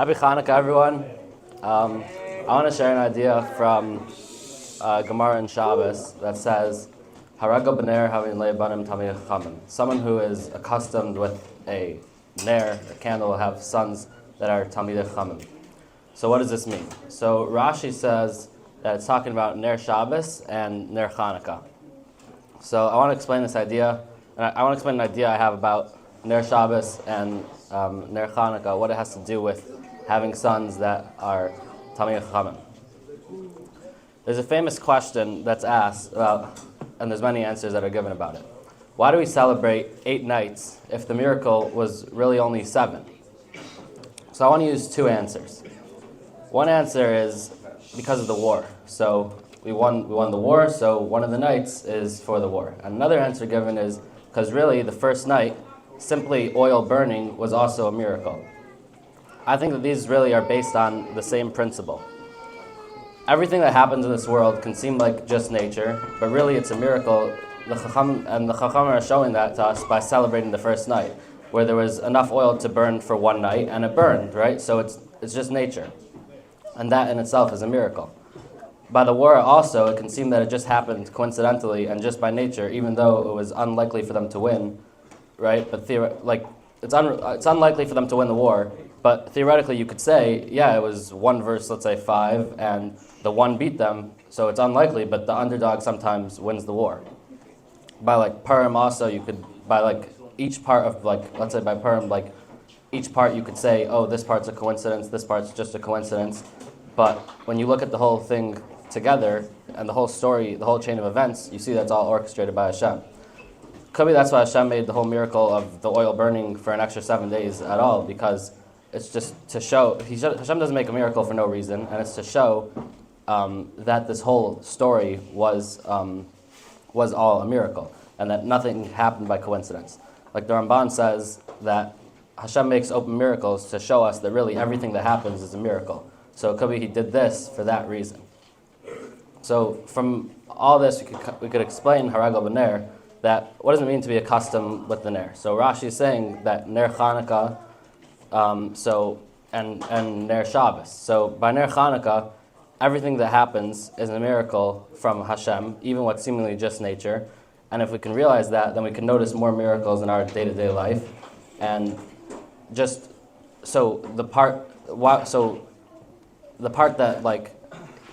Happy Chanukah, everyone. I want to share an idea from Gemara and Shabbos that says, "Harago b'ner having le'banim tamid chachamim." Someone who is accustomed with a ner, a candle, will have sons that are tamid chachamim. So what does this mean? So Rashi says that it's talking about ner Shabbos and ner Chanukah. So I want to explain this idea, and I want to explain an idea I have about ner Shabbos and ner Chanukah, what it has to do with having sons that are tamid chachamim. There's a famous question that's asked about, and there's many answers that are given about it. Why do we celebrate 8 nights if the miracle was really only 7? So I want to use 2 answers. One answer is because of the war. So we won the war, so one of the nights is for the war. Another answer given is because really the first night, simply oil burning was also a miracle. I think that these really are based on the same principle. Everything that happens in this world can seem like just nature, but really it's a miracle. The Chacham are showing that to us by celebrating the first night, where there was enough oil to burn for one night, and it burned, right? So it's just nature. And that in itself is a miracle. By the war also, it can seem that it just happened coincidentally and just by nature, even though it was unlikely for them to win, right? But it's unlikely for them to win the war, but theoretically you could say, yeah, it was 1 versus, let's say, 5, and the 1 beat them, so it's unlikely, but the underdog sometimes wins the war. By Purim also, you could, by each part of, let's say by Purim, each part you could say, oh, this part's a coincidence, this part's just a coincidence, but when you look at the whole thing together, and the whole story, the whole chain of events, you see that's all orchestrated by Hashem. Could be that's why Hashem made the whole miracle of the oil burning for an extra 7 days at all, because it's just to show, Hashem doesn't make a miracle for no reason, and it's to show that this whole story was all a miracle, and that nothing happened by coincidence. Like the Ramban says that Hashem makes open miracles to show us that really everything that happens is a miracle. So it could be he did this for that reason. So from all this, we could explain Harago b'ner, that what does it mean to be accustomed with the ner? So Rashi is saying that ner Chanukah, and ner Shabbos. So by ner Chanukah, everything that happens is a miracle from Hashem, even what's seemingly just nature. And if we can realize that, then we can notice more miracles in our day-to-day life. And just the part that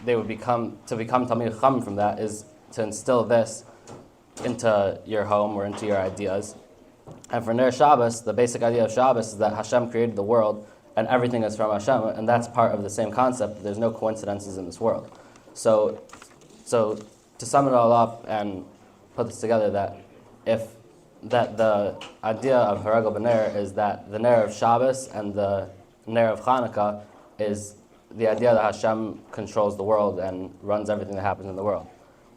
they would become Talmid Chacham from that is to instill this into your home or into your ideas. And for ner Shabbos, the basic idea of Shabbos is that Hashem created the world and everything is from Hashem, and that's part of the same concept. There's no coincidences in this world. So to sum it all up and put this together, that the idea of Harago b'ner is that the ner of Shabbos and the ner of Chanukah is the idea that Hashem controls the world and runs everything that happens in the world.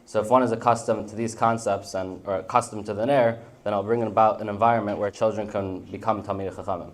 So if one is accustomed to these concepts or accustomed to the ner, then it'll bring about an environment where children can become Talmidei Chachamim.